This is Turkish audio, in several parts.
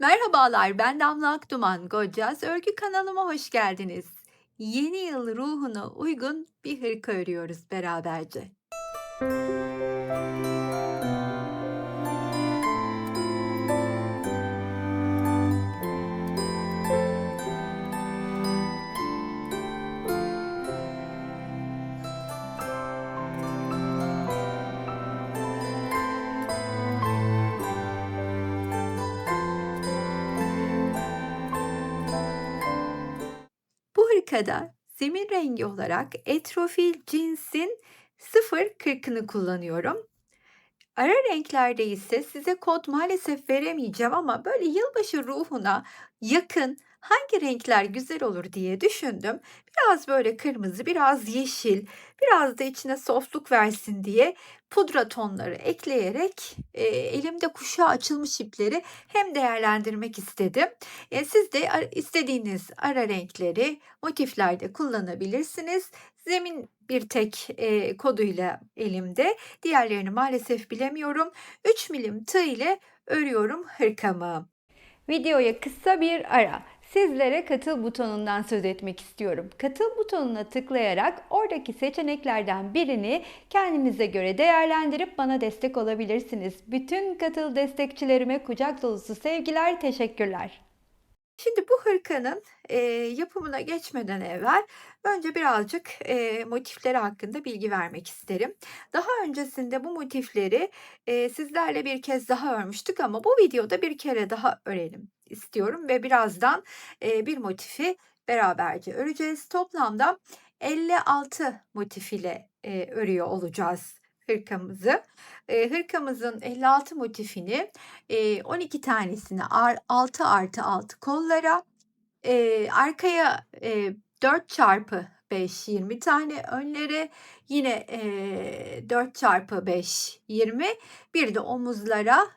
Merhabalar, ben Damla Akduman. Goccaz Örgü kanalıma hoş geldiniz. Yeni yıl ruhuna uygun bir hırka örüyoruz beraberce. Bu hırkada zemin rengi olarak Etrofil cinsin 0,40'ını kullanıyorum. Ara renklerde ise size kod maalesef veremeyeceğim ama böyle yılbaşı ruhuna yakın hangi renkler güzel olur diye düşündüm. Biraz böyle kırmızı, biraz yeşil, biraz da içine softluk versin diye pudra tonları ekleyerek elimde kuşağı açılmış ipleri hem değerlendirmek istedim. Siz de istediğiniz ara renkleri motiflerde kullanabilirsiniz. Zemin bir tek koduyla elimde. Diğerlerini maalesef bilemiyorum. 3 milim tığ ile örüyorum hırkamı. Videoya kısa bir ara. Sizlere katıl butonundan söz etmek istiyorum. Katıl butonuna tıklayarak oradaki seçeneklerden birini kendinize göre değerlendirip bana destek olabilirsiniz. Bütün katıl destekçilerime kucak dolusu sevgiler, teşekkürler. Şimdi bu hırkanın, yapımına geçmeden evvel önce birazcık, motifleri hakkında bilgi vermek isterim. Daha öncesinde bu motifleri, sizlerle bir kez daha örmüştük ama bu videoda bir kere daha örelim istiyorum ve birazdan, bir motifi beraberce öreceğiz. Toplamda 56 motif ile, örüyor olacağız hırkamızı. Hırkamızın 56 motifini 12 tanesini 6 + 6 kollara, arkaya, 4 çarpı 5 20 tane, önlere yine, 4 çarpı 5 20, bir de omuzlara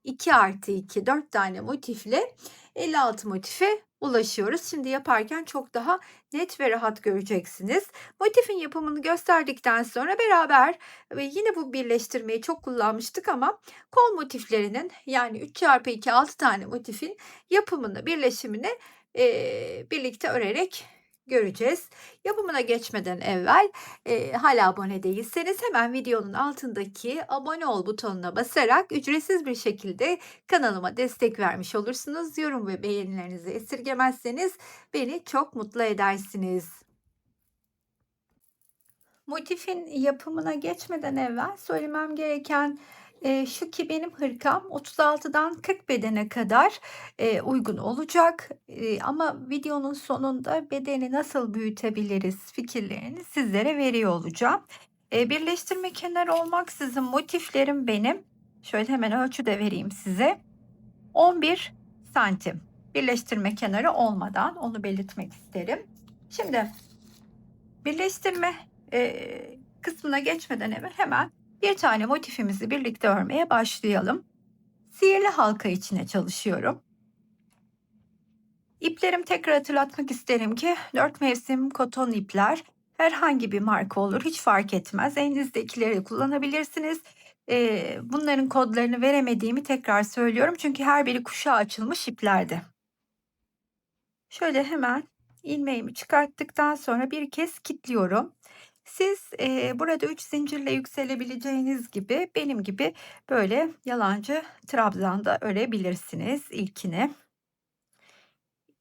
2 + 2 4 tane motifle 56 motife ulaşıyoruz. Şimdi yaparken çok daha net ve rahat göreceksiniz. Motifin yapımını gösterdikten sonra beraber ve yine bu birleştirmeyi çok kullanmıştık ama kol motiflerinin yani 3 × 2 6 tane motifin yapımını, birleşimini birlikte örerek göreceğiz. Yapımına geçmeden evvel, hâlâ abone değilseniz hemen videonun altındaki abone ol butonuna basarak ücretsiz bir şekilde kanalıma destek vermiş olursunuz. Yorum ve beğenilerinizi esirgemezseniz beni çok mutlu edersiniz. Motifin yapımına geçmeden evvel söylemem gereken, şu ki benim hırkam 36'dan 40 bedene kadar, uygun olacak, ama videonun sonunda bedeni nasıl büyütebiliriz fikirlerini sizlere veriyor olacağım. Birleştirme kenarı olmaksızın motiflerim benim, şöyle hemen ölçü de vereyim size, 11 santim. Birleştirme kenarı olmadan onu belirtmek isterim. Şimdi birleştirme, kısmına geçmeden evvel hemen bir tane motifimizi birlikte örmeye başlayalım. Sihirli halka içine çalışıyorum. İplerim tekrar hatırlatmak isterim ki 4 mevsim koton ipler. Herhangi bir marka olur, hiç fark etmez. Elinizdekileri kullanabilirsiniz. Bunların kodlarını veremediğimi tekrar söylüyorum çünkü her biri kuşağı açılmış iplerdi. Şöyle hemen ilmeğimi çıkarttıktan sonra bir kez kilitliyorum. Siz, burada 3 zincirle yükselebileceğiniz gibi benim gibi böyle yalancı trabzanda örebilirsiniz ilkini.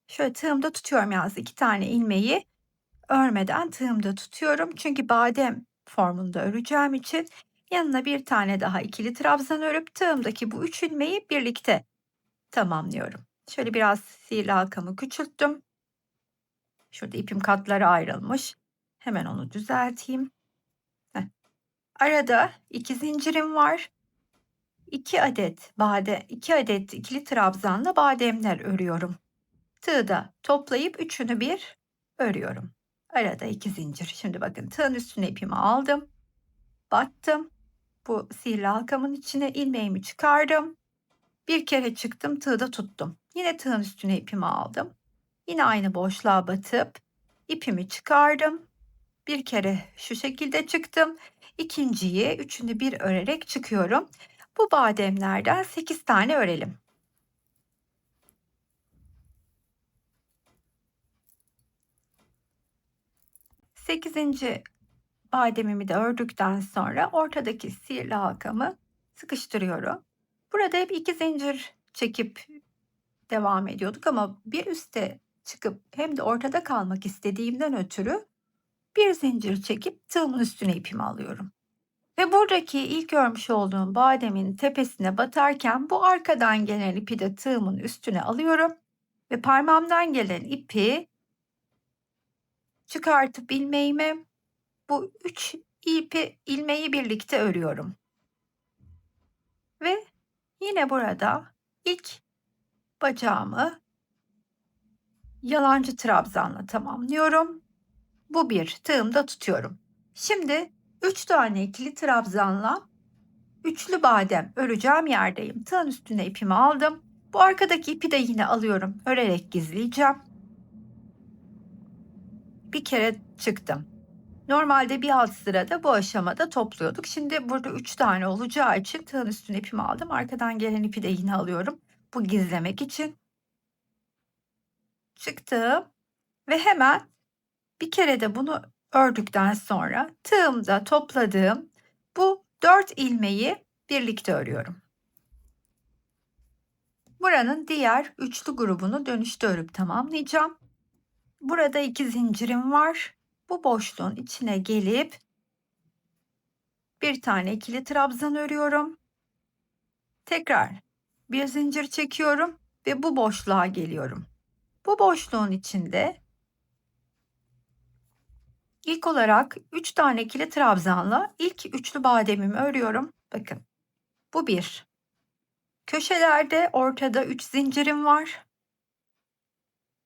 Şöyle tığımda tutuyorum yalnız 2 tane ilmeği örmeden tığımda tutuyorum. Çünkü badem formunda öreceğim için yanına bir tane daha ikili trabzan örüp tığımdaki bu 3 ilmeği birlikte tamamlıyorum. Şöyle biraz sihirli halkamı küçülttüm. Şurada ipim katlara ayrılmış. Hemen onu düzelteyim. Heh. Arada 2 zincirim var. 2 adet ikili trabzanla bademler örüyorum. Tığı da toplayıp üçünü bir örüyorum. Arada 2 zincir. Şimdi bakın tığın üstüne ipimi aldım. Battım. Bu sihirli halkamın içine ilmeğimi çıkardım. Bir kere çıktım, tığı da tuttum. Yine tığın üstüne ipimi aldım. Yine aynı boşluğa batıp ipimi çıkardım. Bir kere şu şekilde çıktım. İkinciyi üçünü bir örerek çıkıyorum. Bu bademlerden 8 tane örelim. 8. bademimi de ördükten sonra ortadaki sihirli halkamı sıkıştırıyorum. Burada hep 2 zincir çekip devam ediyorduk ama bir üste çıkıp hem de ortada kalmak istediğimden ötürü bir zincir çekip tığımın üstüne ipimi alıyorum. Ve buradaki ilk örmüş olduğum bademin tepesine batarken bu arkadan gelen ipi de tığımın üstüne alıyorum ve parmağımdan gelen ipi çıkartıp ilmeğime bu 3 ilmeği birlikte örüyorum. Ve yine burada ilk bacağımı yalancı trabzanla tamamlıyorum. Bu bir, tığımda tutuyorum. Şimdi 3 tane ikili trabzanla üçlü badem öreceğim yerdeyim. Tığın üstüne ipimi aldım. Bu arkadaki ipi de yine alıyorum. Örerek gizleyeceğim. Bir kere çıktım. Normalde bir alt sırada bu aşamada topluyorduk. Şimdi burada 3 tane olacağı için tığın üstüne ipimi aldım. Arkadan gelen ipi de yine alıyorum. Bu gizlemek için. Çıktım ve hemen bir kere de bunu ördükten sonra tığımda topladığım bu 4 ilmeği birlikte örüyorum. Buranın diğer üçlü grubunu dönüşte örüp tamamlayacağım. Burada 2 zincirim var. Bu boşluğun içine gelip bir tane ikili trabzan örüyorum. Tekrar bir zincir çekiyorum ve bu boşluğa geliyorum. Bu boşluğun içinde ilk olarak 3 tane ikili trabzanla ilk üçlü bademimi örüyorum. Bakın. Bu bir. Köşelerde ortada 3 zincirim var.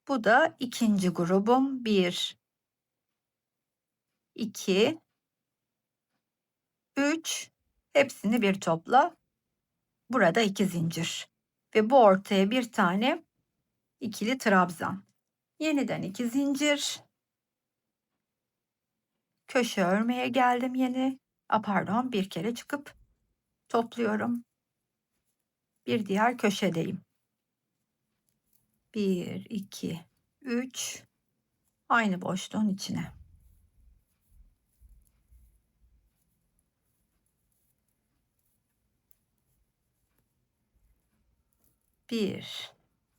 Bu da ikinci grubum. 1 2 3, hepsini bir topla. Burada 2 zincir ve bu ortaya bir tane ikili trabzan. Yeniden 2 zincir. Köşe örmeye geldim yine. Pardon, bir kere çıkıp topluyorum. Bir diğer köşedeyim. 1 2 3, aynı boşluğun içine. Bir,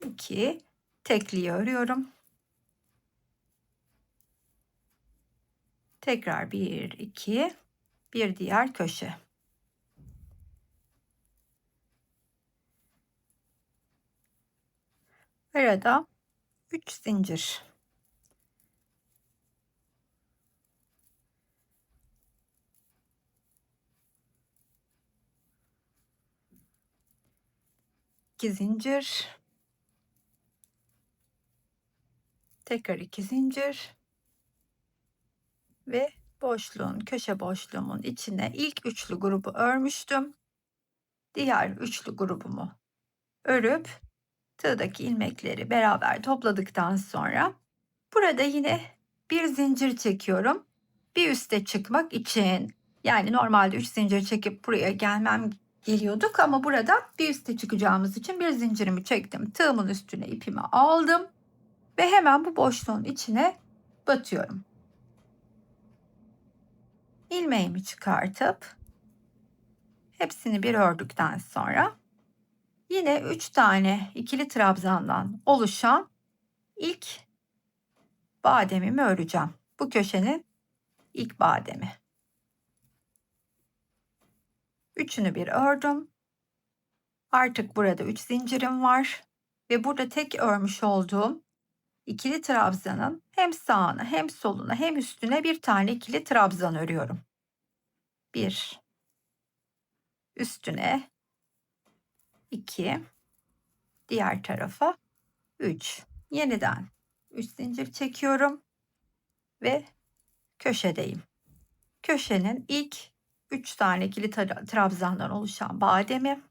iki, tekliyi örüyorum. Tekrar 1 2, bir diğer köşe. Arada 3 zincir. 2 zincir. Tekrar 2 zincir. Ve boşluğun, köşe boşluğumun içine ilk üçlü grubu örmüştüm. Diğer üçlü grubumu örüp tığdaki ilmekleri beraber topladıktan sonra burada yine bir zincir çekiyorum. Bir üste çıkmak için. Yani normalde 3 zincir çekip buraya geliyorduk ama burada bir üste çıkacağımız için bir zincirimi çektim. Tığımın üstüne ipimi aldım ve hemen bu boşluğun içine batıyorum. İlmeğimi çıkartıp hepsini bir ördükten sonra yine 3 tane ikili trabzandan oluşan ilk bademimi öreceğim. Bu köşenin ilk bademi. Üçünü bir ördüm. Artık burada 3 zincirim var ve burada tek örmüş olduğum ikili trabzanın hem sağına hem soluna hem üstüne bir tane ikili trabzan örüyorum. 1 üstüne 2, diğer tarafa 3. Yeniden 3 zincir çekiyorum ve köşedeyim. Köşenin ilk 3 tane ikili trabzandan oluşan bademi.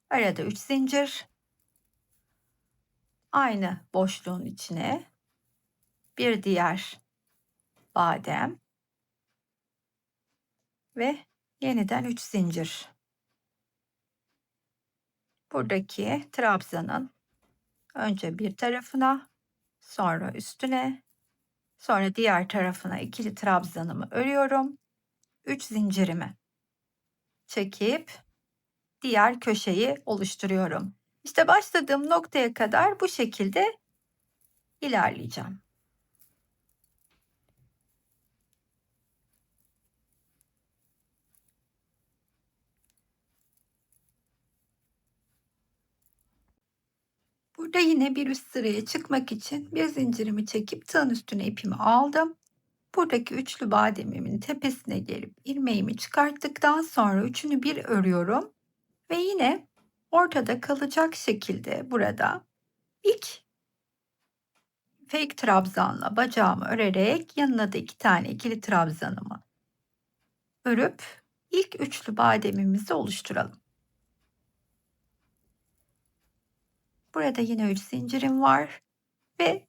Arada 3 zincir. Aynı boşluğun içine bir diğer badem ve yeniden 3 zincir. Buradaki trabzanın önce bir tarafına, sonra üstüne, Sonra diğer tarafına ikili trabzanımı örüyorum. 3 zincirimi çekip diğer köşeyi oluşturuyorum. İşte başladığım noktaya kadar bu şekilde ilerleyeceğim. Burada yine bir üst sıraya çıkmak için bir zincirimi çekip tığın üstüne ipimi aldım. Buradaki üçlü bademimin tepesine gelip ilmeğimi çıkarttıktan sonra üçünü bir örüyorum ve yine ortada kalacak şekilde burada ilk fake trabzanla bacağımı örerek yanına da 2 tane ikili trabzanımı örüp ilk üçlü bademimizi oluşturalım. Burada yine 3 zincirim var ve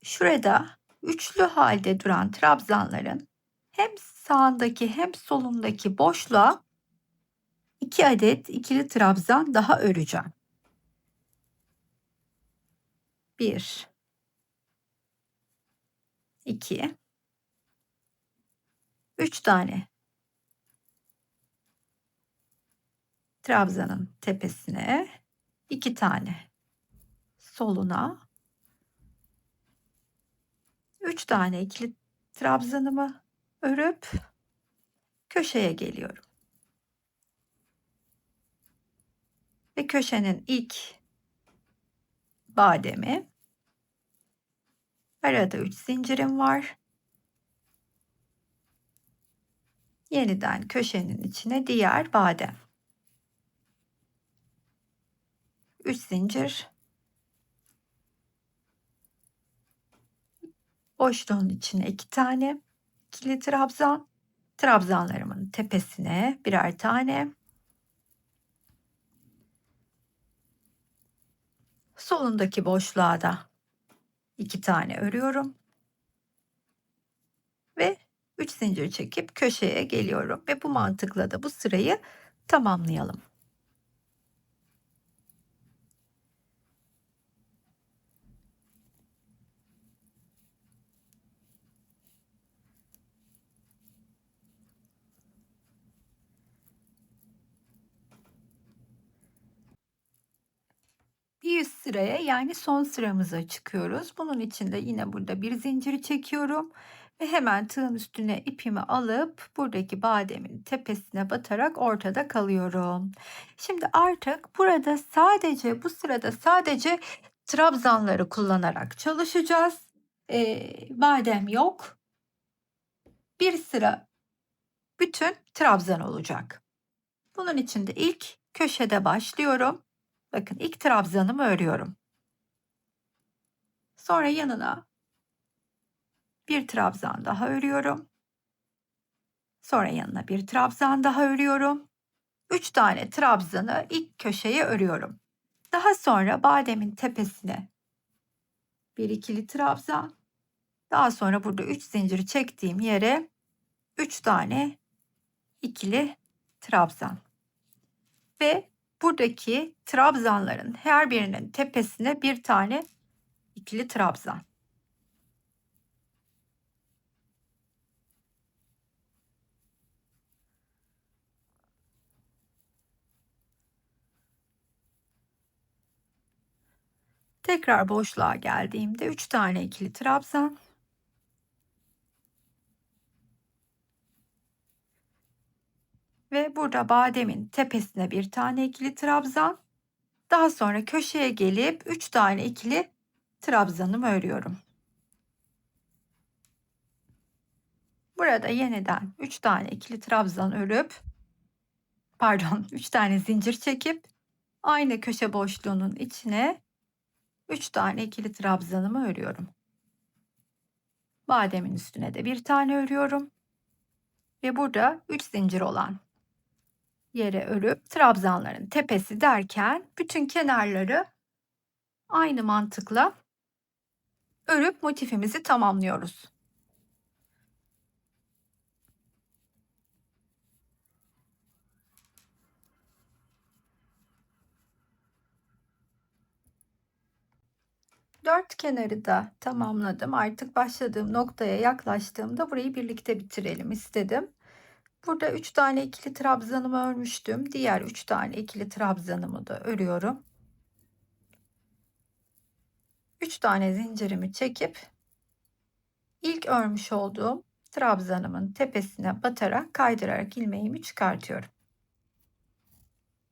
şurada üçlü halde duran trabzanların hem sağındaki hem solundaki boşluğa 2 adet ikili trabzan daha öreceğim. 1 2 3 tane trabzanın tepesine, 2 tane soluna, 3 tane ikili trabzanımı örüp köşeye geliyorum. Ve köşenin ilk bademi, arada 3 zincirim var. Yeniden köşenin içine diğer badem. 3 zincir. Boşluğun içine 2 tane ikili trabzan. Trabzanlarımın tepesine birer tane. Solundaki boşluğa da 2 tane örüyorum. Ve 3 zincir çekip köşeye geliyorum ve bu mantıkla da bu sırayı tamamlayalım. Bir üst sıraya yani son sıramıza çıkıyoruz. Bunun için de yine burada bir zincir çekiyorum ve hemen tığın üstüne ipimi alıp buradaki bademin tepesine batarak ortada kalıyorum. Şimdi artık burada sadece bu sırada sadece trabzanları kullanarak çalışacağız. Badem yok. Bir sıra bütün trabzan olacak. Bunun için de ilk köşede başlıyorum. Bakın ilk trabzanımı örüyorum. Sonra yanına bir trabzan daha örüyorum. Sonra yanına bir trabzan daha örüyorum. 3 tane trabzanı ilk köşeye örüyorum. Daha sonra bademin tepesine bir ikili trabzan. Daha sonra burada 3 zinciri çektiğim yere 3 tane ikili trabzan. Ve buradaki trabzanların her birinin tepesine bir tane ikili trabzan. Tekrar boşluğa geldiğimde 3 tane ikili trabzan. Ve burada bademin tepesine bir tane ikili trabzan. Daha sonra köşeye gelip 3 tane ikili trabzanımı örüyorum. Burada yeniden 3 tane ikili trabzan örüp pardon 3 tane zincir çekip aynı köşe boşluğunun içine 3 tane ikili trabzanımı örüyorum. Bademin üstüne de bir tane örüyorum. Ve burada 3 zincir olan yere örüp trabzanların tepesi derken bütün kenarları aynı mantıkla örüp motifimizi tamamlıyoruz. Dört kenarı da tamamladım. Artık başladığım noktaya yaklaştığımda burayı birlikte bitirelim istedim. Burada 3 tane ikili trabzanımı örmüştüm. Diğer 3 tane ikili trabzanımı da örüyorum. 3 tane zincirimi çekip ilk örmüş olduğum trabzanımın tepesine batarak kaydırarak ilmeğimi çıkartıyorum.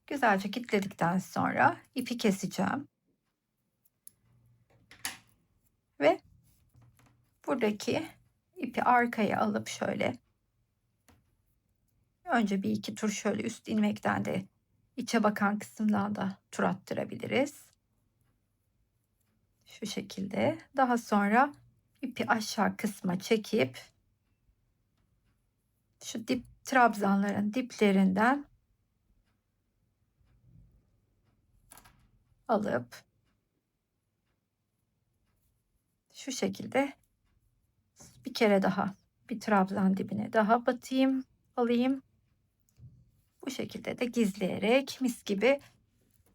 Güzelce kilitledikten sonra ipi keseceğim. Ve buradaki ipi arkaya alıp şöyle önce bir iki tur şöyle üst ilmekten de içe bakan kısımdan da tur attırabiliriz. Şu şekilde. Daha sonra ipi aşağı kısma çekip şu dip trabzanların diplerinden alıp şu şekilde bir kere daha bir trabzan dibine daha batayım, alayım. Bu şekilde de gizleyerek mis gibi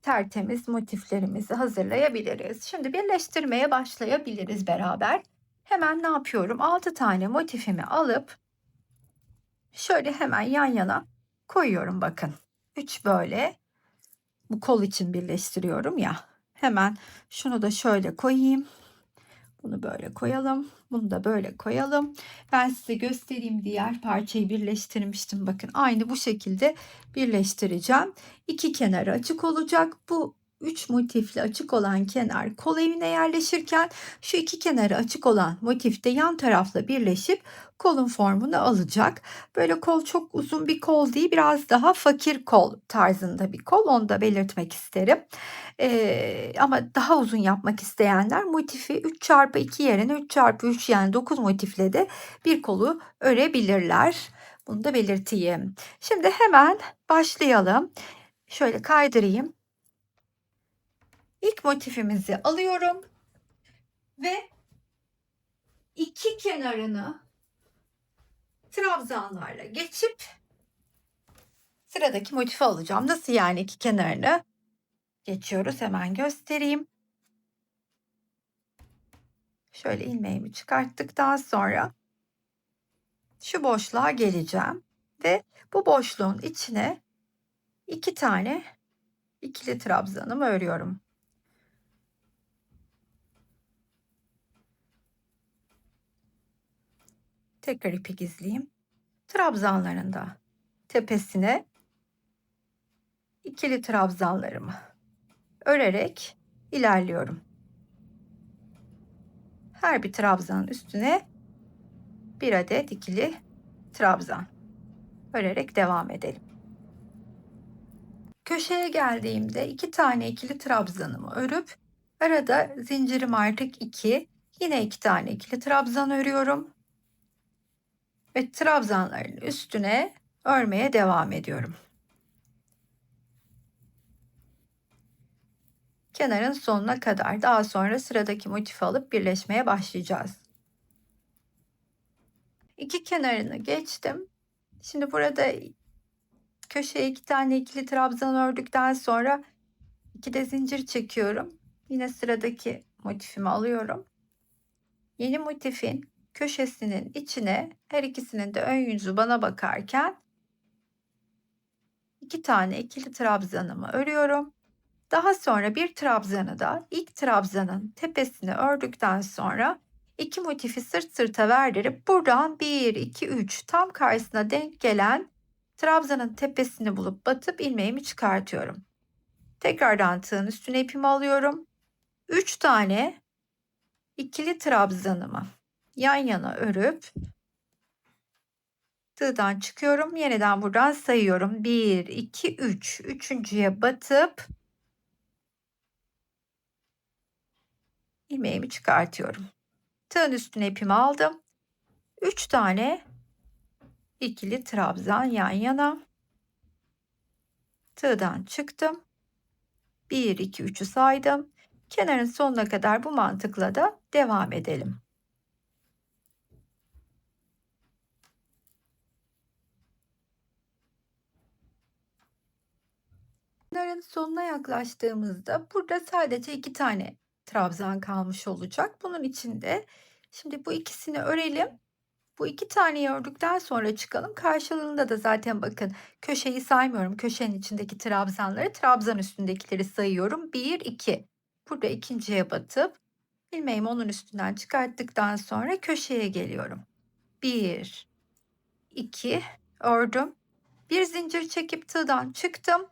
tertemiz motiflerimizi hazırlayabiliriz. Şimdi birleştirmeye başlayabiliriz beraber. Hemen ne yapıyorum? 6 tane motifimi alıp şöyle hemen yan yana koyuyorum bakın. 3 böyle bu kol için birleştiriyorum ya. Hemen şunu da şöyle koyayım. Bunu böyle koyalım. Bunu da böyle koyalım. Ben size göstereyim, diğer parçayı birleştirmiştim. Bakın aynı bu şekilde birleştireceğim. İki kenarı açık olacak. Bu 3 motifli açık olan kenar kol evine yerleşirken şu iki kenarı açık olan motif de yan tarafla birleşip kolun formunu alacak. Böyle kol çok uzun bir kol değil, biraz daha fakir kol tarzında bir kol, onu da belirtmek isterim. Ama daha uzun yapmak isteyenler motifi 3x2 yerine 3x3 yani 9 motifle de bir kolu örebilirler. Bunu da belirteyim. Şimdi hemen başlayalım. Şöyle kaydırayım. İlk motifimizi alıyorum ve iki kenarını trabzanlarla geçip sıradaki motifi alacağım. Nasıl yani iki kenarını geçiyoruz? Hemen göstereyim. Şöyle ilmeğimi çıkarttıktan sonra şu boşluğa geleceğim ve bu boşluğun içine iki tane ikili trabzanımı örüyorum. Tekrar ipi gizleyeyim. Trabzanların da tepesine ikili trabzanlarımı örerek ilerliyorum. Her bir trabzanın üstüne bir adet ikili trabzan örerek devam edelim. Köşeye geldiğimde iki tane ikili trabzanımı örüp arada zincirim artık 2, yine iki tane ikili trabzan örüyorum ve trabzanların üstüne örmeye devam ediyorum. Kenarın sonuna kadar. Daha sonra sıradaki motifi alıp birleşmeye başlayacağız. İki kenarını geçtim. Şimdi burada köşeye iki tane ikili trabzan ördükten sonra 2 de zincir çekiyorum. Yine sıradaki motifimi alıyorum. Yeni motifin köşesinin içine her ikisinin de ön yüzü bana bakarken 2 tane ikili trabzanımı örüyorum. Daha sonra bir trabzanı da ilk trabzanın tepesine ördükten sonra iki motifi sırt sırta verdirip buradan 1 2 3 tam karşısına denk gelen trabzanın tepesini bulup batıp ilmeğimi çıkartıyorum. Tekrardan tığın üstüne ipimi alıyorum. 3 tane ikili trabzanımı yan yana örüp tığdan çıkıyorum. Yeniden buradan sayıyorum. 1 2 3. Üçüncüye batıp ilmeğimi çıkartıyorum. Tığın üstüne ipimi aldım. 3 tane ikili trabzan yan yana. Tığdan çıktım. 1 2 3'ü saydım. Kenarın sonuna kadar bu mantıkla da devam edelim. Kenarın sonuna yaklaştığımızda burada sadece iki tane trabzan kalmış olacak. Bunun için de şimdi bu ikisini örelim. Bu 2 taneyi ördükten sonra çıkalım. Karşılığında da zaten bakın köşeyi saymıyorum. Köşenin içindeki trabzanları, trabzan üstündekileri sayıyorum. 1, 2. Burada ikinciye batıp ilmeğimi onun üstünden çıkarttıktan sonra köşeye geliyorum. 1, 2 ördüm. Bir zincir çekip tığdan çıktım.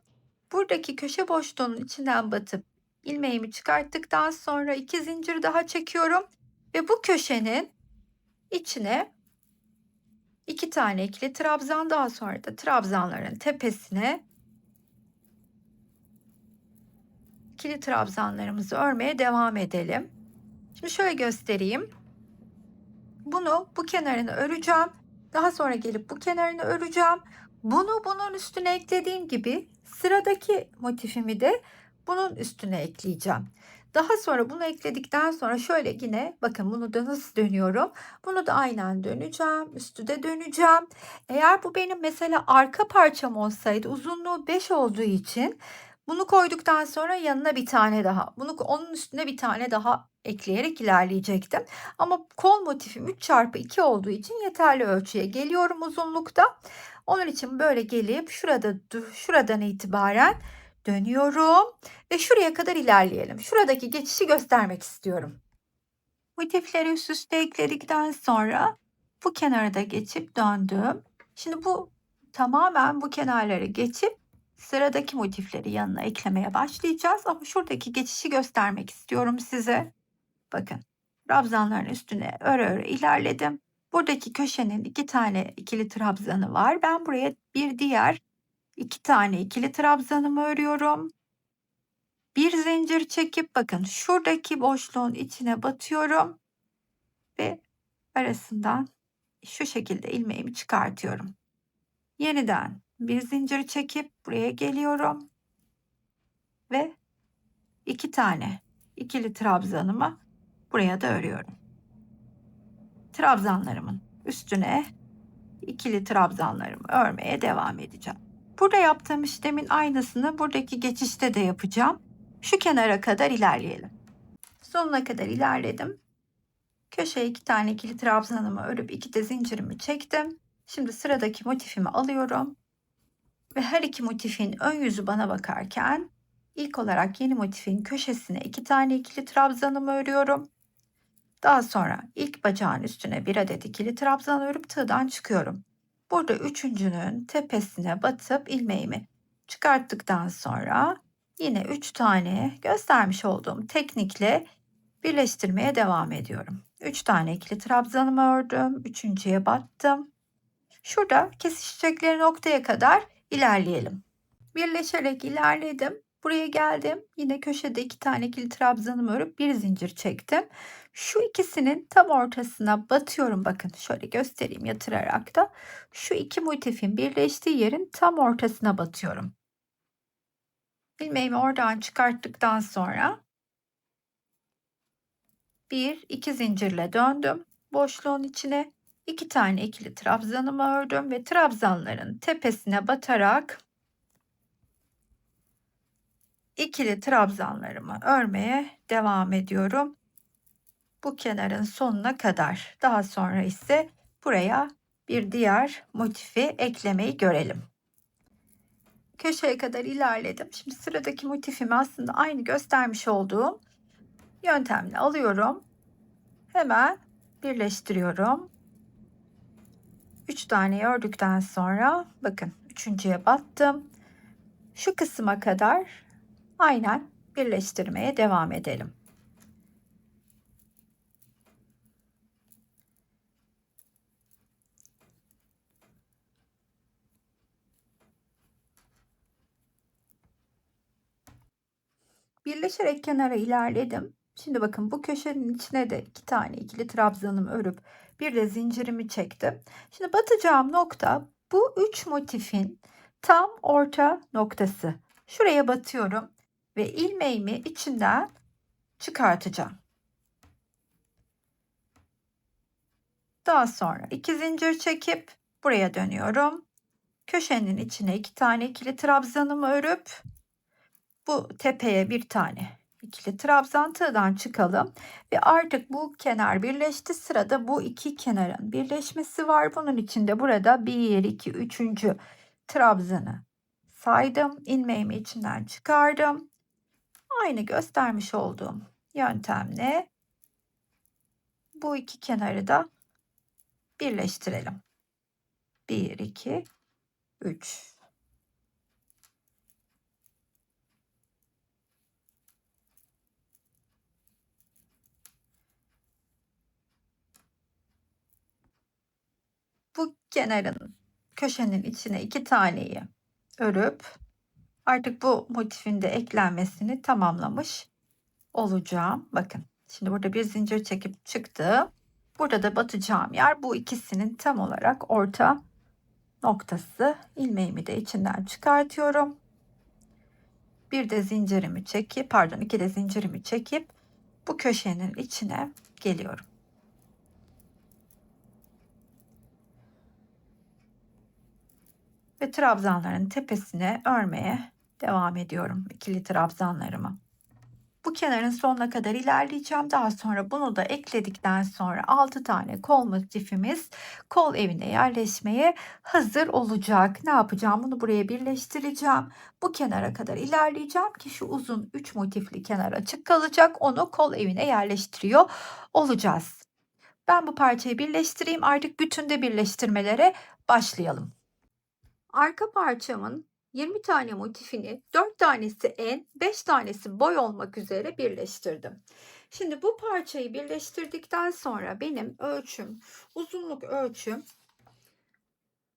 Buradaki köşe boşluğunun içinden batıp ilmeğimi çıkarttıktan sonra 2 zincir daha çekiyorum ve bu köşenin içine 2 tane ikili trabzan, daha sonra da trabzanların tepesine ikili trabzanlarımızı örmeye devam edelim. Şimdi şöyle göstereyim. Bunu bu kenarını öreceğim. Daha sonra gelip bu kenarını öreceğim. Bunu bunun üstüne eklediğim gibi sıradaki motifimi de bunun üstüne ekleyeceğim. Daha sonra bunu ekledikten sonra şöyle yine bakın bunu da nasıl dönüyorum. Bunu da aynen döneceğim. Üstü de döneceğim. Eğer bu benim mesela arka parçam olsaydı uzunluğu 5 olduğu için bunu koyduktan sonra yanına bir tane daha, onun üstüne bir tane daha ekleyerek ilerleyecektim. Ama kol motifim 3x2 olduğu için yeterli ölçüye geliyorum uzunlukta. Onun için böyle gelip şuradan itibaren dönüyorum ve şuraya kadar ilerleyelim. Şuradaki geçişi göstermek istiyorum. Motifleri üst üste ekledikten sonra bu kenara da geçip döndüm. Şimdi tamamen bu kenarları geçip sıradaki motifleri yanına eklemeye başlayacağız. Ama şuradaki geçişi göstermek istiyorum size. Bakın, trabzanların üstüne öre öre ilerledim. Buradaki köşenin 2 tane ikili trabzanı var. Ben buraya bir diğer 2 tane ikili trabzanımı örüyorum. Bir zincir çekip bakın şuradaki boşluğun içine batıyorum ve arasından şu şekilde ilmeğimi çıkartıyorum. Yeniden bir zincir çekip buraya geliyorum ve 2 tane ikili trabzanımı buraya da örüyorum. Trabzanlarımın üstüne ikili trabzanlarımı örmeye devam edeceğim. Burada yaptığım işlemin aynısını buradaki geçişte de yapacağım. Şu kenara kadar ilerleyelim. Sonuna kadar ilerledim. Köşeye 2 tane ikili trabzanımı örüp 2 de zincirimi çektim. Şimdi sıradaki motifimi alıyorum ve her iki motifin ön yüzü bana bakarken ilk olarak yeni motifin köşesine 2 tane ikili trabzanımı örüyorum. Daha sonra ilk bacağın üstüne bir adet ikili trabzan örüp tığdan çıkıyorum. Burada üçüncünün tepesine batıp ilmeğimi çıkarttıktan sonra yine 3 tane göstermiş olduğum teknikle birleştirmeye devam ediyorum. 3 tane ikili trabzanımı ördüm. Üçüncüye battım. Şurada kesişecekleri noktaya kadar ilerleyelim. Birleşerek ilerledim. Buraya geldim. Yine köşede 2 tane ikili trabzanımı örüp bir zincir çektim. Şu ikisinin tam ortasına batıyorum. Bakın şöyle göstereyim yatırarak da. Şu iki motifin birleştiği yerin tam ortasına batıyorum. İlmeğimi oradan çıkarttıktan sonra 1-2 zincirle döndüm. Boşluğun içine 2 tane ikili trabzanımı ördüm ve trabzanların tepesine batarak ikili trabzanlarımı örmeye devam ediyorum. Bu kenarın sonuna kadar. Daha sonra ise buraya bir diğer motifi eklemeyi görelim. Köşeye kadar ilerledim. Şimdi sıradaki motifimi aslında aynı göstermiş olduğum yöntemle alıyorum. Hemen birleştiriyorum. 3 tane ördükten sonra bakın üçüncüye battım. Şu kısma kadar aynen birleştirmeye devam edelim. Birleşerek kenara ilerledim. Şimdi bakın bu köşenin içine de 2 tane ikili trabzanımı örüp bir de zincirimi çektim. Şimdi batacağım nokta bu 3 motifin tam orta noktası. Şuraya batıyorum ve ilmeğimi içinden çıkartacağım. Daha sonra 2 zincir çekip buraya dönüyorum. Köşenin içine 2 tane ikili trabzanımı örüp bu tepeye bir tane İkili trabzan tığdan çıkalım ve artık bu kenar birleşti. Sırada bu iki kenarın birleşmesi var. Bunun için de burada 1, 2, 3. trabzanı saydım. İlmeğimi içinden çıkardım. Aynı göstermiş olduğum yöntemle bu iki kenarı da birleştirelim. 1, 2, 3. Bu kenarın köşenin içine 2 taneyi örüp artık bu motifin de eklenmesini tamamlamış olacağım. Bakın şimdi burada bir zincir çekip çıktı. Burada da batacağım yer bu ikisinin tam olarak orta noktası. İlmeğimi de içinden çıkartıyorum. Bir de zincirimi çekip iki de zincirimi çekip bu köşenin içine geliyorum. Ve trabzanların tepesine örmeye devam ediyorum ikili trabzanlarımı. Bu kenarın sonuna kadar ilerleyeceğim. Daha sonra bunu da ekledikten sonra 6 tane kol motifimiz kol evine yerleşmeye hazır olacak. Ne yapacağım? Bunu buraya birleştireceğim. Bu kenara kadar ilerleyeceğim ki şu uzun 3 motifli kenar açık kalacak. Onu kol evine yerleştiriyor olacağız. Ben bu parçayı birleştireyim. Artık bütünde birleştirmelere başlayalım. Arka parçamın 20 tane motifini 4 tanesi en, 5 tanesi boy olmak üzere birleştirdim. Şimdi bu parçayı birleştirdikten sonra benim uzunluk ölçüm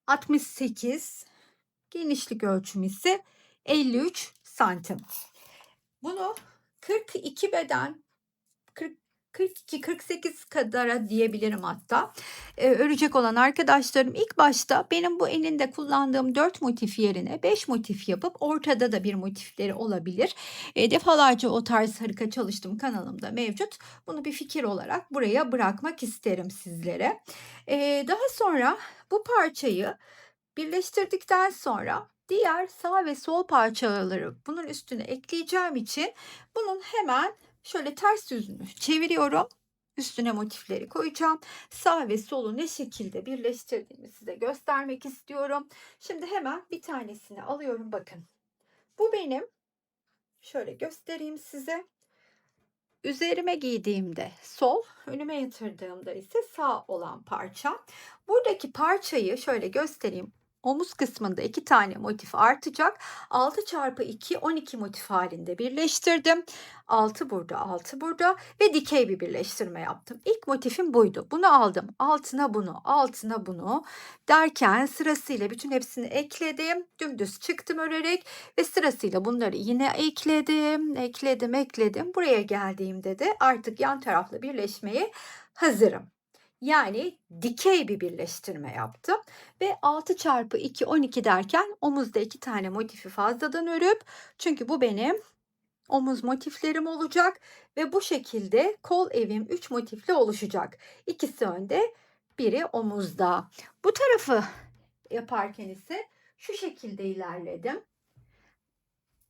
68, genişlik ölçüm ise 53 santim. Bunu 42 beden 42-48 kadara diyebilirim hatta. Örecek olan arkadaşlarım ilk başta benim bu eninde kullandığım 4 motif yerine 5 motif yapıp ortada da bir motifleri olabilir. Defalarca o tarz harika çalıştım, kanalımda mevcut. Bunu bir fikir olarak buraya bırakmak isterim sizlere. Daha sonra bu parçayı birleştirdikten sonra diğer sağ ve sol parçaları bunun üstüne ekleyeceğim için bunun hemen şöyle ters yüzünü çeviriyorum. Üstüne motifleri koyacağım. Sağ ve solu ne şekilde birleştirdiğimi size göstermek istiyorum. Şimdi hemen bir tanesini alıyorum. Bakın. Bu benim. Şöyle göstereyim size. Üzerime giydiğimde sol, önüme yatırdığımda ise sağ olan parça. Buradaki parçayı şöyle göstereyim. Omuz kısmında 2 tane motif artacak. 6 çarpı 2 12 motif halinde birleştirdim. 6 burada, 6 burada ve dikey bir birleştirme yaptım. İlk motifim buydu. Bunu aldım. Altına bunu, altına bunu derken sırasıyla bütün hepsini ekledim. Dümdüz çıktım örerek ve sırasıyla bunları yine ekledim. Buraya geldiğimde de artık yan tarafla birleşmeye hazırım. Yani dikey bir birleştirme yaptım ve 6 çarpı 2 12 derken omuzda 2 tane motifi fazladan örüp, çünkü bu benim omuz motiflerim olacak ve bu şekilde kol evim 3 motifli oluşacak. İkisi önde, biri omuzda. Bu tarafı yaparken ise şu şekilde ilerledim.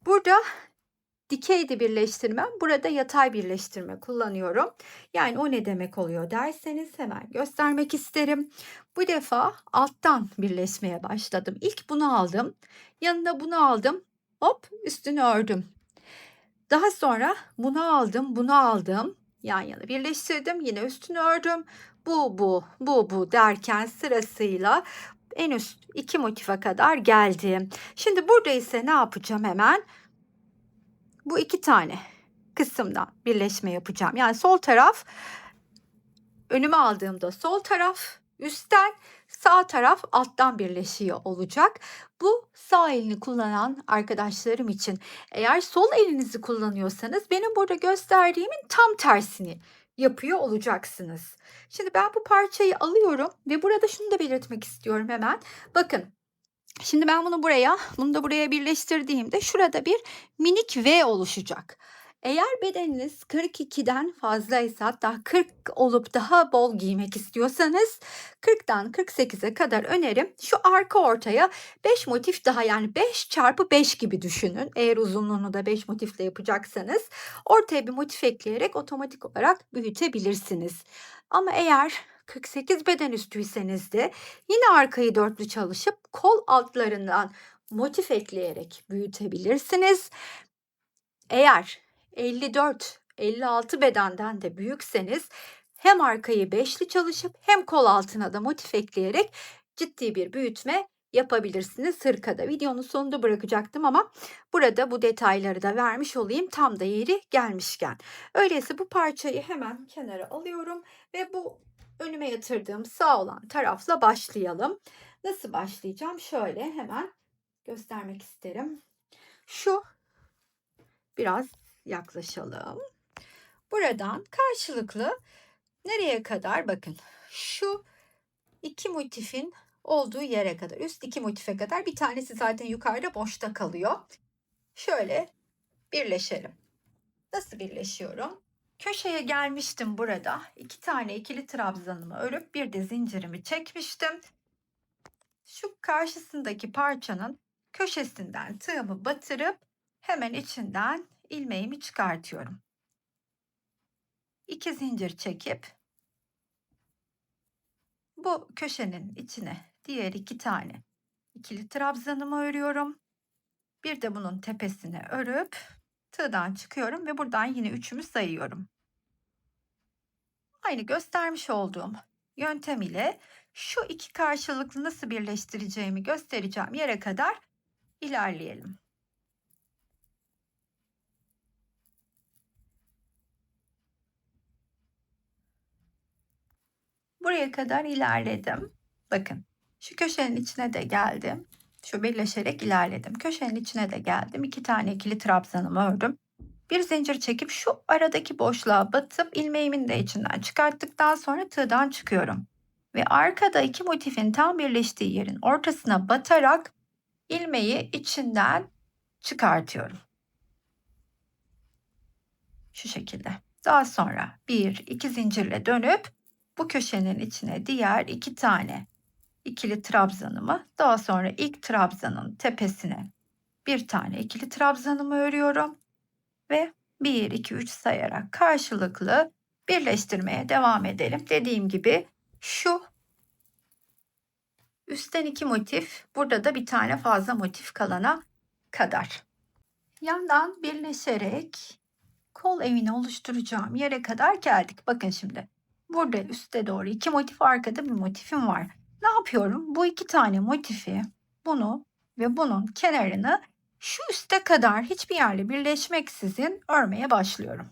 Burada dikeydi birleştirmem, burada yatay birleştirme kullanıyorum. Yani o ne demek oluyor derseniz hemen göstermek isterim. Bu defa alttan birleşmeye başladım. İlk bunu aldım, yanına bunu aldım, hop üstünü ördüm. Daha sonra bunu aldım, yan yana birleştirdim, yine üstünü ördüm. Bu derken sırasıyla en üst 2 motife kadar geldim. Şimdi burada ise ne yapacağım hemen? Bu 2 tane kısımdan birleşme yapacağım. Yani sol taraf, önüme aldığımda sol taraf üstten, sağ taraf alttan birleşiyor olacak. Bu sağ elini kullanan arkadaşlarım için. Eğer sol elinizi kullanıyorsanız benim burada gösterdiğimin tam tersini yapıyor olacaksınız. Şimdi ben bu parçayı alıyorum ve burada şunu da belirtmek istiyorum hemen. Bakın. Şimdi ben bunu da buraya birleştirdiğimde şurada bir minik V oluşacak. Eğer bedeniniz 42'den fazlaysa, hatta 40 olup daha bol giymek istiyorsanız 40'tan 48'e kadar önerim şu arka ortaya 5 motif daha, yani 5 çarpı 5 gibi düşünün. Eğer uzunluğunu da 5 motifle yapacaksanız ortaya bir motif ekleyerek otomatik olarak büyütebilirsiniz. Ama eğer 48 beden üstüyseniz de yine arkayı dörtlü çalışıp kol altlarından motif ekleyerek büyütebilirsiniz. Eğer 54-56 bedenden de büyükseniz hem arkayı beşli çalışıp hem kol altına da motif ekleyerek ciddi bir büyütme yapabilirsiniz hırkada. Videonun sonunda bırakacaktım ama burada bu detayları da vermiş olayım tam da yeri gelmişken. Öyleyse bu parçayı hemen kenara alıyorum ve bu önüme yatırdığım sağ olan tarafla başlayalım. Nasıl başlayacağım? Şöyle hemen göstermek isterim. Şu Biraz yaklaşalım. Buradan karşılıklı nereye kadar? Bakın şu iki motifin olduğu yere kadar, üst iki motife kadar, bir tanesi zaten yukarıda boşta kalıyor. Şöyle birleşelim. Nasıl birleşiyorum? Köşeye gelmiştim burada. 2 tane ikili trabzanımı örüp bir de zincirimi çekmiştim. Şu karşısındaki parçanın köşesinden tığımı batırıp hemen içinden ilmeğimi çıkartıyorum. 2 zincir çekip bu köşenin içine diğer 2 tane ikili trabzanımı örüyorum. Bir de bunun tepesine örüp tığdan çıkıyorum ve buradan yine üçümü sayıyorum. Aynı göstermiş olduğum yöntem ile şu iki karşılıklı nasıl birleştireceğimi göstereceğim yere kadar ilerleyelim. Buraya kadar ilerledim. Bakın şu köşenin içine de geldim. Şu birleşerek ilerledim. Köşenin içine de geldim. 2 tane ikili trabzanımı ördüm. Bir zincir çekip şu aradaki boşluğa batıp ilmeğimin de içinden çıkarttıktan sonra tığdan çıkıyorum. Ve arkada iki motifin tam birleştiği yerin ortasına batarak ilmeği içinden çıkartıyorum. Şu şekilde. Daha sonra bir iki zincirle dönüp bu köşenin içine diğer 2 tane ikili trabzanımı, daha sonra ilk trabzanın tepesine bir tane ikili trabzanımı örüyorum ve 1 2 3 sayarak karşılıklı birleştirmeye devam edelim. Dediğim gibi şu üstten 2 motif, burada da bir tane fazla motif kalana kadar. Yandan birleşerek kol evini oluşturacağım yere kadar geldik. Bakın şimdi. Burada üste doğru 2 motif, arkada bir motifim var. Ne yapıyorum? Bu 2 tane motifi, bunu ve bunun kenarını şu üste kadar hiçbir yerle birleşmeksizin örmeye başlıyorum.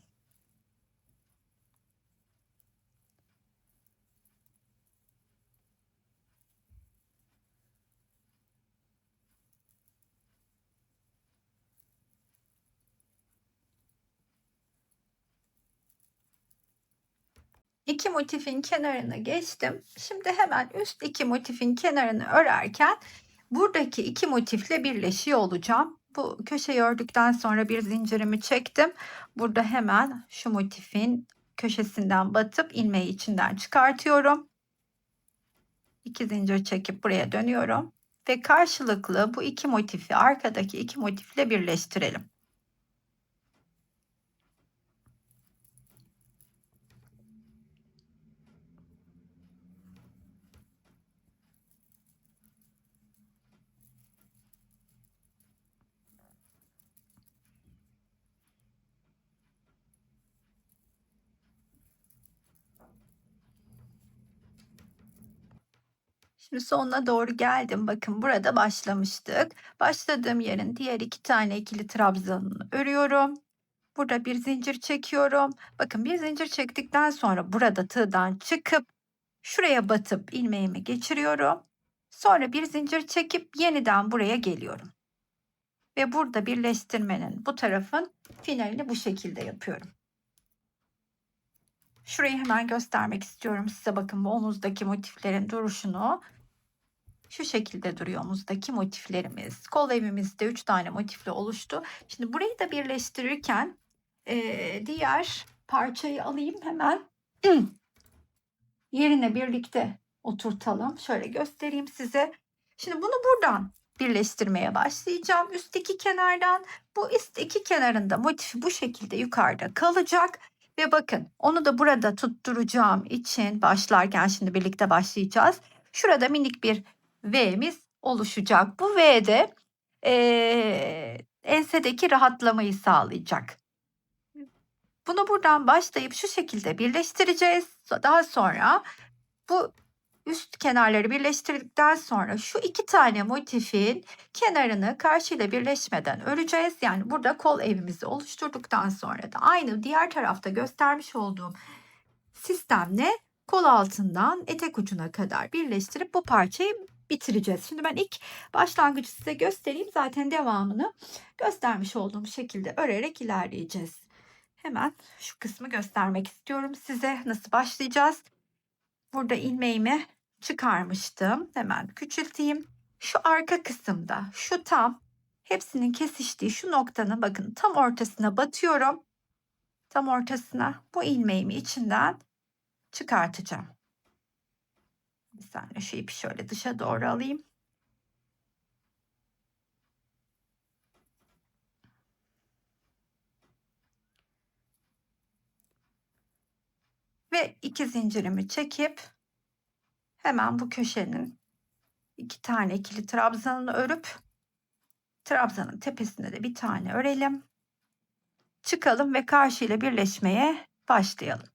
İki motifin kenarına geçtim. Şimdi hemen üst iki motifin kenarını örerken buradaki iki motifle birleşiyor olacağım. Bu köşeyi ördükten sonra bir zincirimi çektim. Burada hemen şu motifin köşesinden batıp ilmeği içinden çıkartıyorum. 2 zincir çekip buraya dönüyorum ve karşılıklı bu iki motifi arkadaki iki motifle birleştirelim. Şimdi sonuna doğru geldim. Bakın burada başlamıştık. Başladığım yerin diğer 2 tane ikili trabzanını örüyorum. Burada bir zincir çekiyorum. Bakın bir zincir çektikten sonra burada tığdan çıkıp şuraya batıp ilmeğimi geçiriyorum. Sonra bir zincir çekip yeniden buraya geliyorum. Ve burada birleştirmenin bu tarafın finalini bu şekilde yapıyorum. Şurayı hemen göstermek istiyorum size. Bakın bu omuzdaki motiflerin duruşunu. Şu şekilde duruyor omuzdaki motiflerimiz. Kol evimizde 3 tane motifle oluştu. Şimdi burayı da birleştirirken diğer parçayı alayım hemen. Yerine birlikte oturtalım. Şöyle göstereyim size. Şimdi bunu buradan birleştirmeye başlayacağım. Üstteki kenardan, bu üst iki kenarında motifi bu şekilde yukarıda kalacak. Ve bakın, onu da burada tutturacağım için başlarken şimdi birlikte başlayacağız. Şurada minik bir V'miz oluşacak. Bu V'de ensedeki rahatlamayı sağlayacak. Bunu buradan başlayıp şu şekilde birleştireceğiz. Daha sonra bu üst kenarları birleştirdikten sonra şu iki tane motifin kenarını karşıyla birleşmeden öreceğiz. Yani burada kol evimizi oluşturduktan sonra da aynı diğer tarafta göstermiş olduğum sistemle kol altından etek ucuna kadar birleştirip bu parçayı bitireceğiz. Şimdi ben ilk başlangıcı size göstereyim. Zaten devamını göstermiş olduğum şekilde örerek ilerleyeceğiz. Hemen şu kısmı göstermek istiyorum size. Nasıl başlayacağız? Burada ilmeğimi çıkarmıştım. Hemen küçülteyim. Şu arka kısımda, şu tam hepsinin kesiştiği şu noktanın bakın tam ortasına batıyorum. Tam ortasına bu ilmeğimi içinden çıkartacağım. Bir saniye şu ipi şöyle dışa doğru alayım. Ve iki zincirimi çekip hemen bu köşenin iki tane ikili trabzanını örüp trabzanın tepesinde de bir tane örelim. Çıkalım ve karşıyla birleşmeye başlayalım.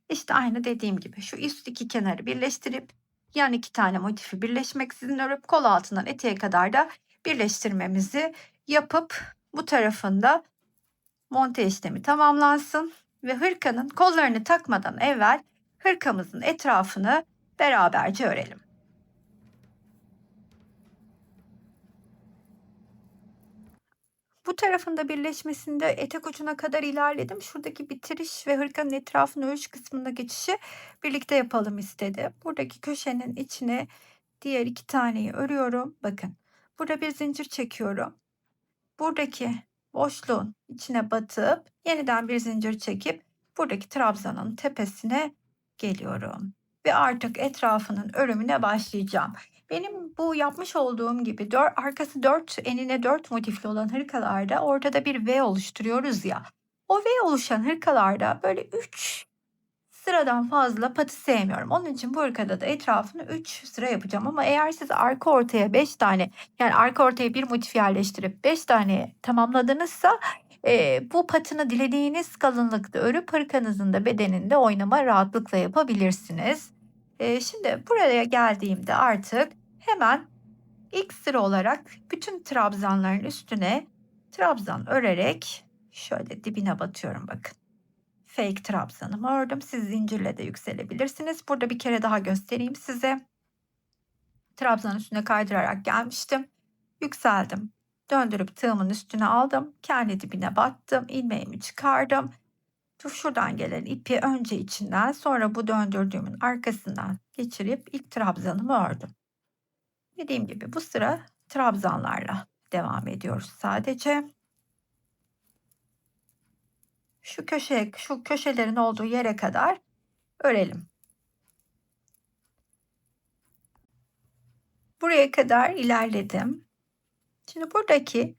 İşte aynı dediğim gibi şu üst iki kenarı birleştirip yan iki tane motifi birleşmeksizin örüp kol altından eteğe kadar da birleştirmemizi yapıp bu tarafında monte işlemi tamamlansın ve hırkanın kollarını takmadan evvel hırkamızın etrafını beraberce örelim. Bu tarafında birleşmesinde etek ucuna kadar ilerledim. Şuradaki bitiriş ve hırkanın etrafını örüş kısmında geçişi birlikte yapalım istedi. Buradaki köşenin içine diğer iki taneyi örüyorum. Bakın burada bir zincir çekiyorum. Buradaki boşluğun içine batıp yeniden bir zincir çekip buradaki trabzanın tepesine geliyorum. Ve artık etrafının örümüne başlayacağım. Benim bu yapmış olduğum gibi arkası 4, enine 4 motifli olan hırkalarda ortada bir V oluşturuyoruz ya. O V oluşan hırkalarda böyle 3 sıradan fazla pati sevmiyorum. Onun için bu hırkada da etrafını 3 sıra yapacağım. Ama eğer siz arka ortaya 5 tane, yani arka ortaya bir motif yerleştirip 5 tane tamamladınızsa bu patını dilediğiniz kalınlıkta örüp hırkanızın da bedeninde oynama rahatlıkla yapabilirsiniz. Şimdi buraya geldiğimde artık hemen ilk sıra olarak bütün trabzanların üstüne trabzan örerek şöyle dibine batıyorum bakın. Fake trabzanımı ördüm. Siz zincirle de yükselebilirsiniz. Burada bir kere daha göstereyim size. Trabzanın üstüne kaydırarak gelmiştim. Yükseldim. Döndürüp tığımın üstüne aldım. Kendi dibine battım. İlmeğimi çıkardım. Şuradan gelen ipi önce içinden sonra bu döndürdüğümün arkasından geçirip ilk trabzanımı ördüm. Dediğim gibi bu sıra trabzanlarla devam ediyoruz sadece. Şu köşelerin olduğu yere kadar örelim. Buraya kadar ilerledim. Şimdi buradaki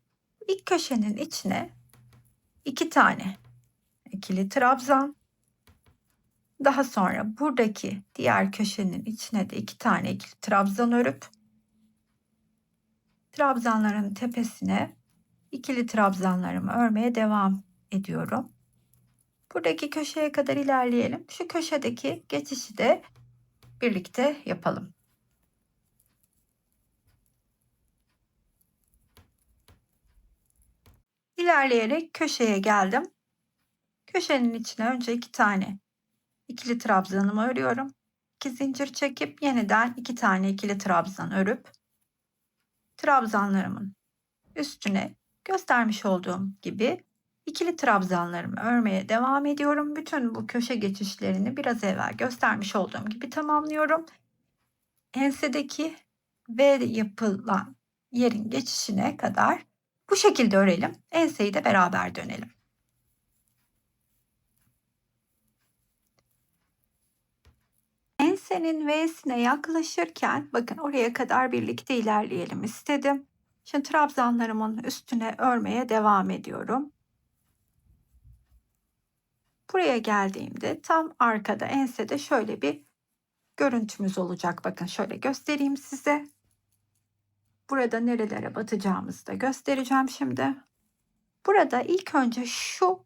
ilk köşenin içine 2 tane ikili trabzan. Daha sonra buradaki diğer köşenin içine de 2 tane ikili trabzan örüp trabzanların tepesine ikili trabzanlarımı örmeye devam ediyorum. Buradaki köşeye kadar ilerleyelim. Şu köşedeki geçişi de birlikte yapalım. İlerleyerek köşeye geldim. Köşenin içine önce 2 tane ikili trabzanımı örüyorum. 2 zincir çekip yeniden 2 tane ikili trabzan örüp trabzanlarımın üstüne göstermiş olduğum gibi ikili trabzanlarımı örmeye devam ediyorum. Bütün bu köşe geçişlerini biraz evvel göstermiş olduğum gibi tamamlıyorum. Ensedeki V yapılan yerin geçişine kadar bu şekilde örelim. Enseyi de beraber dönelim. ensenin V'sine yaklaşırken bakın oraya kadar birlikte ilerleyelim istedim. Şimdi trabzanlarımın üstüne örmeye devam ediyorum. Buraya geldiğimde tam arkada ensede şöyle bir görüntümüz olacak. Bakın şöyle göstereyim size. Burada nerelere batacağımızı da göstereceğim şimdi. Burada ilk önce şu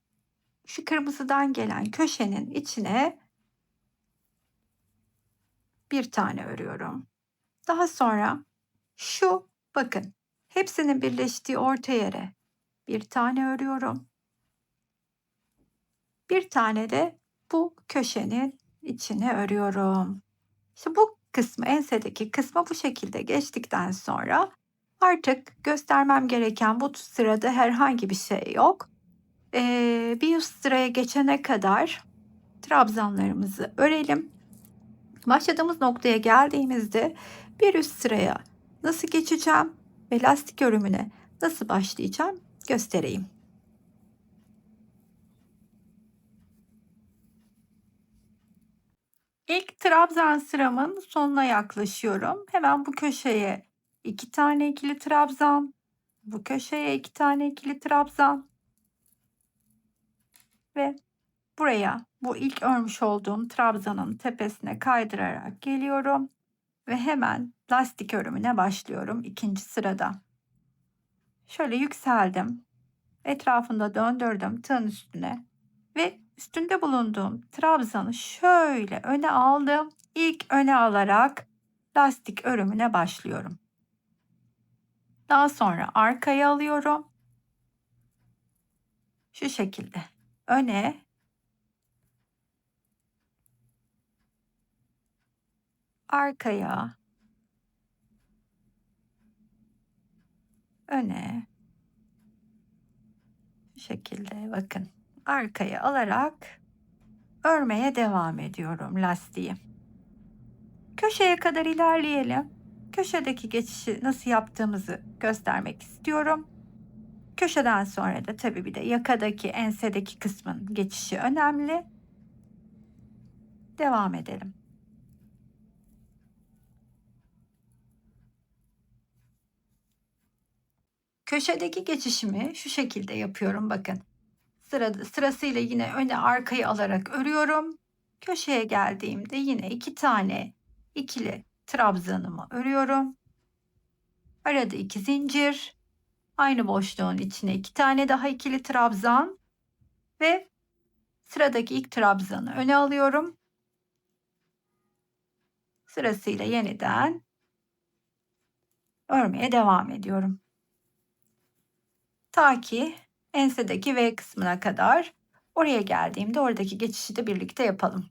kırmızıdan gelen köşenin içine bir tane örüyorum. Daha sonra bakın hepsinin birleştiği orta yere bir tane örüyorum. Bir tane de bu köşenin içine örüyorum. İşte bu kısmı, ensedeki kısmı bu şekilde geçtikten sonra artık göstermem gereken bu sırada herhangi bir şey yok. Bir üst sıraya geçene kadar trabzanlarımızı örelim. Başladığımız noktaya geldiğimizde bir üst sıraya nasıl geçeceğim ve lastik örümüne nasıl başlayacağım göstereyim. İlk trabzan sıramın sonuna yaklaşıyorum. Hemen bu köşeye 2 tane ikili trabzan, bu köşeye 2 tane ikili trabzan ve buraya bu ilk örmüş olduğum trabzanın tepesine kaydırarak geliyorum ve hemen lastik örümüne başlıyorum ikinci sırada. Şöyle yükseldim. Etrafında döndürdüm tığın üstüne ve üstünde bulunduğum trabzanı şöyle öne aldım. İlk öne alarak lastik örümüne başlıyorum. Daha sonra arkaya alıyorum. Şu şekilde öne, arkaya, öne, şu şekilde bakın arkaya alarak örmeye devam ediyorum lastiği. Köşeye kadar ilerleyelim. Köşedeki geçişi nasıl yaptığımızı göstermek istiyorum. Köşeden sonra da tabii bir de yakadaki, ensedeki kısmın geçişi önemli. Devam edelim. Köşedeki geçişimi şu şekilde yapıyorum bakın. Sırasıyla yine öne arkayı alarak örüyorum. Köşeye geldiğimde yine 2 tane ikili trabzanımı örüyorum. Arada 2 zincir. Aynı boşluğun içine 2 tane daha ikili trabzan ve sıradaki ilk trabzanı öne alıyorum. Sırasıyla yeniden örmeye devam ediyorum. Ta ki ensedeki V kısmına kadar. Oraya geldiğimde oradaki geçişi de birlikte yapalım.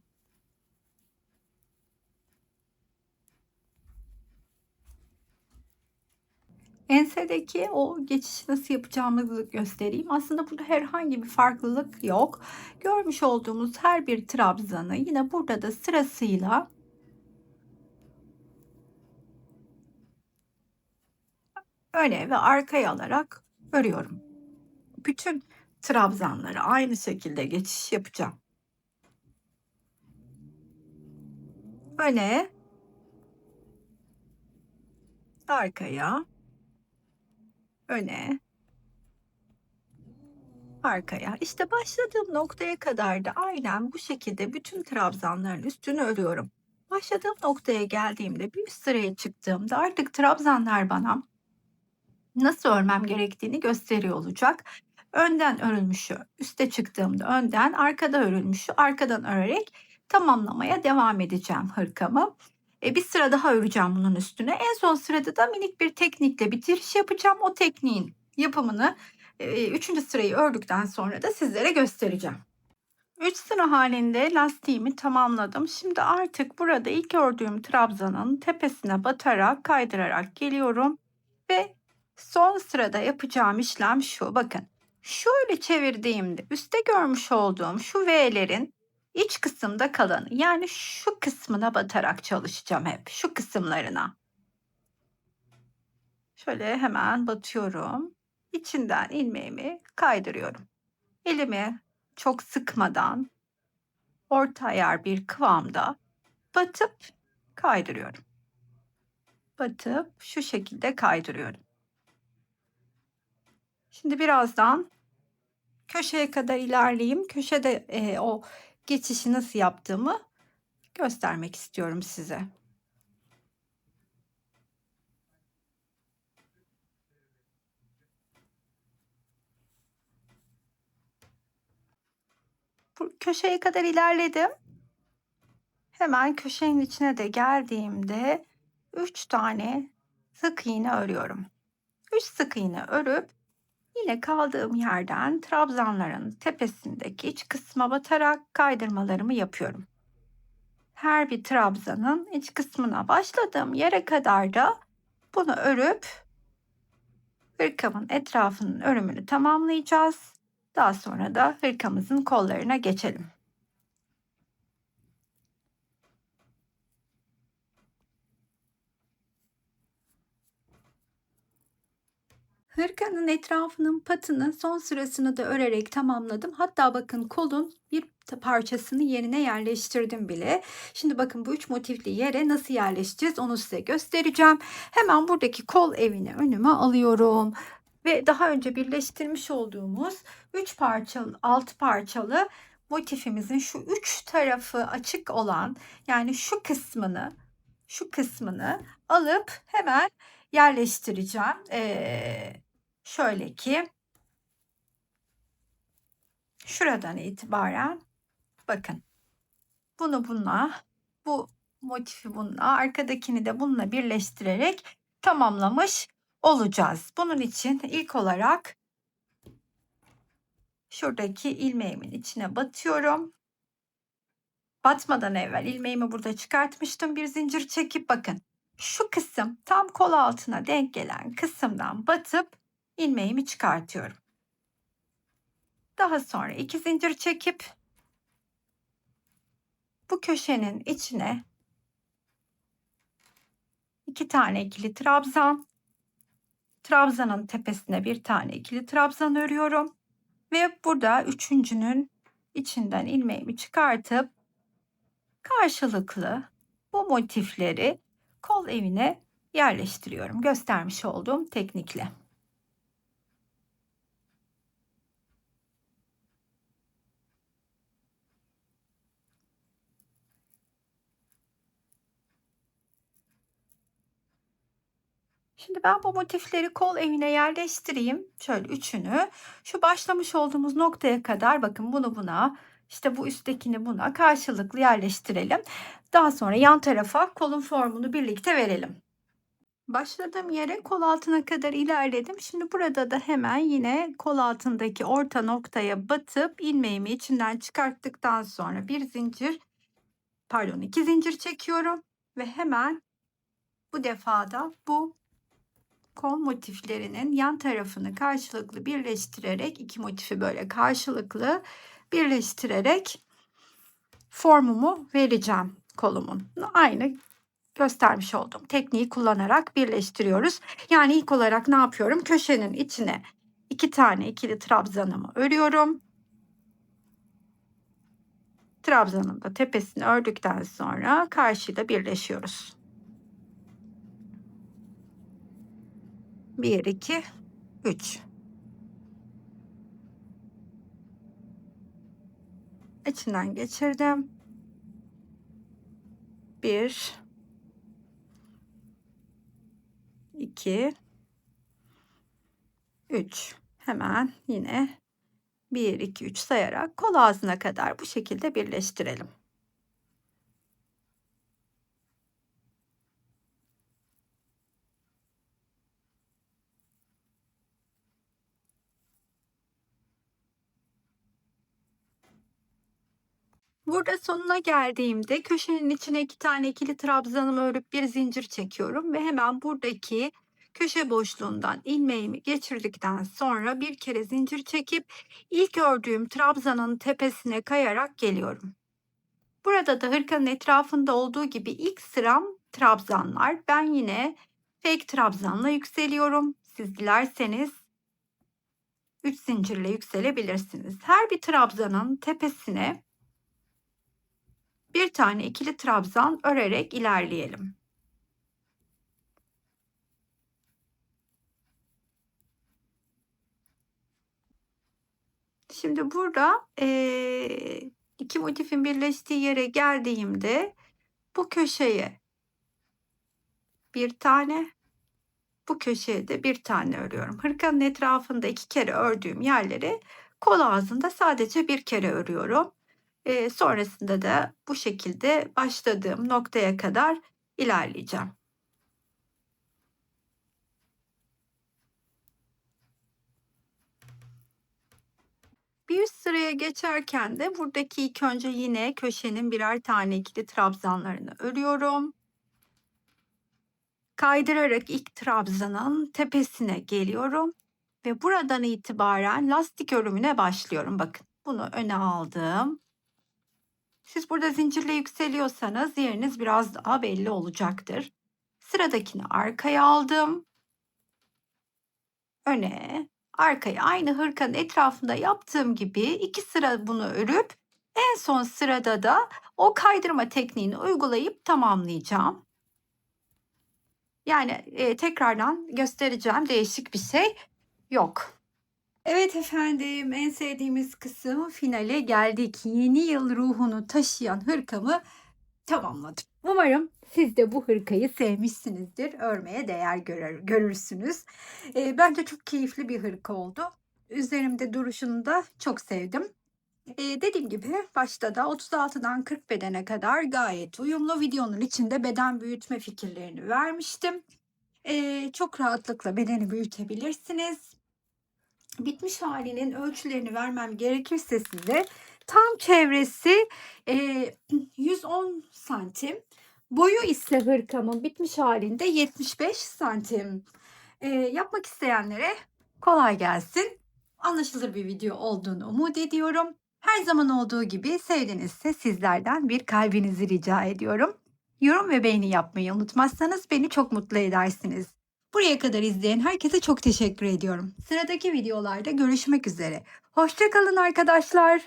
Ensedeki o geçişi nasıl yapacağımızı göstereyim. Aslında burada herhangi bir farklılık yok. Görmüş olduğumuz her bir trabzanı yine burada da sırasıyla öne ve arkaya alarak örüyorum. Bütün trabzanları aynı şekilde geçiş yapacağım. Öne, arkaya, öne, arkaya. İşte başladığım noktaya kadar da aynen bu şekilde bütün trabzanların üstünü örüyorum. Başladığım noktaya geldiğimde bir üst sıraya çıktığımda artık trabzanlar bana nasıl örmem gerektiğini gösteriyor olacak. Önden örülmüşü üste çıktığımda önden, arkada örülmüşü arkadan örerek tamamlamaya devam edeceğim hırkamı. Bir sıra daha öreceğim bunun üstüne. En son sırada da minik bir teknikle bitiriş yapacağım. O tekniğin yapımını 3. sırayı ördükten sonra da sizlere göstereceğim. 3 sıra halinde lastiğimi tamamladım. Şimdi artık burada ilk ördüğüm trabzanın tepesine batarak kaydırarak geliyorum ve son sırada yapacağım işlem şu. Bakın şöyle çevirdiğimde üstte görmüş olduğum şu V'lerin iç kısımda kalanı, yani şu kısmına batarak çalışacağım, hep şu kısımlarına. Şöyle hemen batıyorum. İçinden ilmeğimi kaydırıyorum. Elimi çok sıkmadan orta ayar bir kıvamda batıp kaydırıyorum. Batıp şu şekilde kaydırıyorum. Şimdi birazdan köşeye kadar ilerleyeyim. Köşede, o geçişi nasıl yaptığımı göstermek istiyorum size. Bu köşeye kadar ilerledim. Hemen köşenin içine de geldiğimde 3 tane sık iğne örüyorum. 3 sık iğne örüp yine kaldığım yerden trabzanların tepesindeki iç kısma batarak kaydırmalarımı yapıyorum. Her bir trabzanın iç kısmına başladığım yere kadar da bunu örüp hırkamın etrafının örümünü tamamlayacağız. Daha sonra da hırkamızın kollarına geçelim. Hırkanın etrafının patını son sırasını da örerek tamamladım. Hatta bakın kolun bir parçasını yerine yerleştirdim bile. Şimdi bakın bu üç motifli yere nasıl yerleşeceğiz onu size göstereceğim. Hemen buradaki kol evini önüme alıyorum. Ve daha önce birleştirmiş olduğumuz 3 parçalı, 6 parçalı motifimizin şu 3 tarafı açık olan yani şu kısmını alıp hemen yerleştireceğim. Şöyle ki şuradan itibaren bakın bunu bununla, bu motifi bununla, arkadakini de bununla birleştirerek tamamlamış olacağız. Bunun için ilk olarak şuradaki ilmeğimin içine batıyorum. Batmadan evvel ilmeğimi burada çıkartmıştım. Bir zincir çekip bakın şu kısım tam kol altına denk gelen kısımdan batıp ilmeğimi çıkartıyorum. Daha sonra 2 zincir çekip bu köşenin içine 2 tane ikili trabzan, trabzanın tepesine bir tane ikili trabzan örüyorum ve burada üçüncünün içinden ilmeğimi çıkartıp karşılıklı bu motifleri kol evine yerleştiriyorum. Göstermiş olduğum teknikle. Şimdi ben bu motifleri kol evine yerleştireyim. Şöyle üçünü. Şu başlamış olduğumuz noktaya kadar bakın bunu buna, işte bu üsttekini buna karşılıklı yerleştirelim. Daha sonra yan tarafa kolun formunu birlikte verelim. Başladığım yere kol altına kadar ilerledim. Şimdi burada da hemen yine kol altındaki orta noktaya batıp ilmeğimi içinden çıkarttıktan sonra iki zincir çekiyorum ve hemen bu defada bu kol motiflerinin yan tarafını karşılıklı birleştirerek iki motifi böyle karşılıklı birleştirerek formumu vereceğim kolumun. Aynı göstermiş olduğum tekniği kullanarak birleştiriyoruz. Yani ilk olarak ne yapıyorum? Köşenin içine 2 tane ikili trabzanımı örüyorum. Trabzanın da tepesini ördükten sonra karşıyla birleşiyoruz. 1 2 3. İçinden geçirdim. 1 2 3. Hemen yine 1 2 3 sayarak kol ağzına kadar bu şekilde birleştirelim. Burada sonuna geldiğimde köşenin içine 2 tane ikili trabzanımı örüp bir zincir çekiyorum ve hemen buradaki köşe boşluğundan ilmeğimi geçirdikten sonra bir kere zincir çekip ilk ördüğüm trabzanın tepesine kayarak geliyorum. Burada da hırkanın etrafında olduğu gibi ilk sıram trabzanlar. Ben yine tek trabzanla yükseliyorum. Siz dilerseniz 3 zincirle yükselebilirsiniz. Her bir trabzanın tepesine Bir tane ikili trabzan örerek ilerleyelim. Şimdi burada, 2 motifin birleştiği yere geldiğimde bu köşeye bir tane, bu köşeye de bir tane örüyorum. Hırkanın etrafında 2 kere ördüğüm yerleri kol ağzında sadece bir kere örüyorum. Sonrasında da bu şekilde başladığım noktaya kadar ilerleyeceğim. Bir üst sıraya geçerken de buradaki ilk önce yine köşenin birer tane ikili trabzanlarını örüyorum. Kaydırarak ilk trabzanın tepesine geliyorum ve buradan itibaren lastik örümüne başlıyorum. Bakın, bunu öne aldım. Siz burada zincirle yükseliyorsanız yeriniz biraz daha belli olacaktır. Sıradakini arkaya aldım. Öne, arkaya, aynı hırkanın etrafında yaptığım gibi 2 sıra bunu örüp en son sırada da o kaydırma tekniğini uygulayıp tamamlayacağım. Yani, tekrardan göstereceğim, değişik bir şey yok. Evet efendim, en sevdiğimiz kısım, finale geldik. Yeni yıl ruhunu taşıyan hırkamı tamamladım. Umarım siz de bu hırkayı sevmişsinizdir. Örmeye değer görürsünüz. Bence çok keyifli bir hırka oldu. Üzerimde duruşunu da çok sevdim. Dediğim gibi başta da 36'dan 40 bedene kadar gayet uyumlu. Videonun içinde beden büyütme fikirlerini vermiştim. Çok rahatlıkla bedeni büyütebilirsiniz. Bitmiş halinin ölçülerini vermem gerekirse size, tam çevresi 110 santim. Boyu ise hırkamın bitmiş halinde 75 santim. Yapmak isteyenlere kolay gelsin. Anlaşılır bir video olduğunu umut ediyorum. Her zaman olduğu gibi sevdiğinizse sizlerden bir kalbinizi rica ediyorum. Yorum ve beğeni yapmayı unutmazsanız beni çok mutlu edersiniz. Buraya kadar izleyen herkese çok teşekkür ediyorum. Sıradaki videolarda görüşmek üzere. Hoşça kalın arkadaşlar.